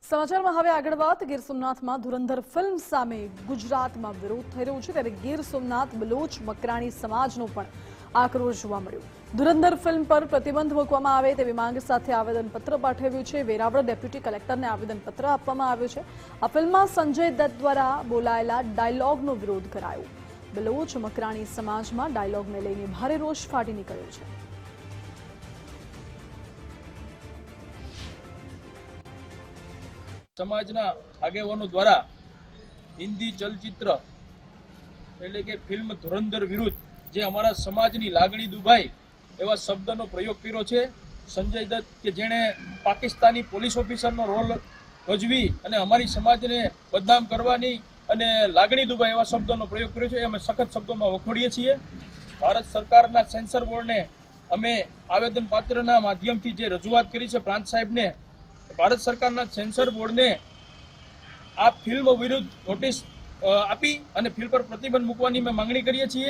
સમાચારમાં હવે આગળ વાત ગીર સોમનાથમાં ધુરંધર ફિલ્મ સામે ગુજરાતમાં વિરોધ થઈ રહ્યો છે ત્યારે ગીર સોમનાથ બલોચ મકરાણી સમાજનો પણ આક્રોશ જોવા મળ્યો। ધુરંધર ફિલ્મ પર પ્રતિબંધ મૂકવામાં આવે તેવી માંગ સાથે આવેદનપત્ર પાઠવ્યું છે। વેરાવળ ડેપ્યુટી કલેક્ટરને આવેદનપત્ર આપવામાં આવ્યું છે। આ ફિલ્મમાં સંજય દત્ત દ્વારા બોલાયેલા ડાયલોગનો વિરોધ કરાયો। બલોચ મકરાણી સમાજમાં ડાયલોગને લઈને ભારે રોષ ફાટી નીકળ્યો છે। સમાજના આગેવાનો દ્વારા હિન્દી ચલચિત્ર એટલે કે ફિલ્મ ધુરંધર વિરુદ્ધ જે અમારા સમાજની લાગણી દુભાઈ એવા શબ્દનો પ્રયોગ કર્યો છે। સંજય દત્ત કે જેણે પાકિસ્તાની પોલીસ ઓફિસરનો રોલ ભજવી અને અમારી સમાજને બદનામ કરવાની અને લાગણી દુભાઈ એવા શબ્દોનો પ્રયોગ કર્યો છે, અમે સખત શબ્દોમાં વખોડીએ છીએ। ભારત સરકારના સેન્સર બોર્ડને અમે આવેદનપત્રના માધ્યમથી જે રજૂઆત કરી છે પ્રાંત સાહેબને, ભારત સરકારના સેન્સર બોર્ડને આ ફિલ્મ વિરુદ્ધ નોટિસ આપી અને ફિલ્મ પર પ્રતિબંધ મૂકવાની અમે માંગણી કરીએ છીએ।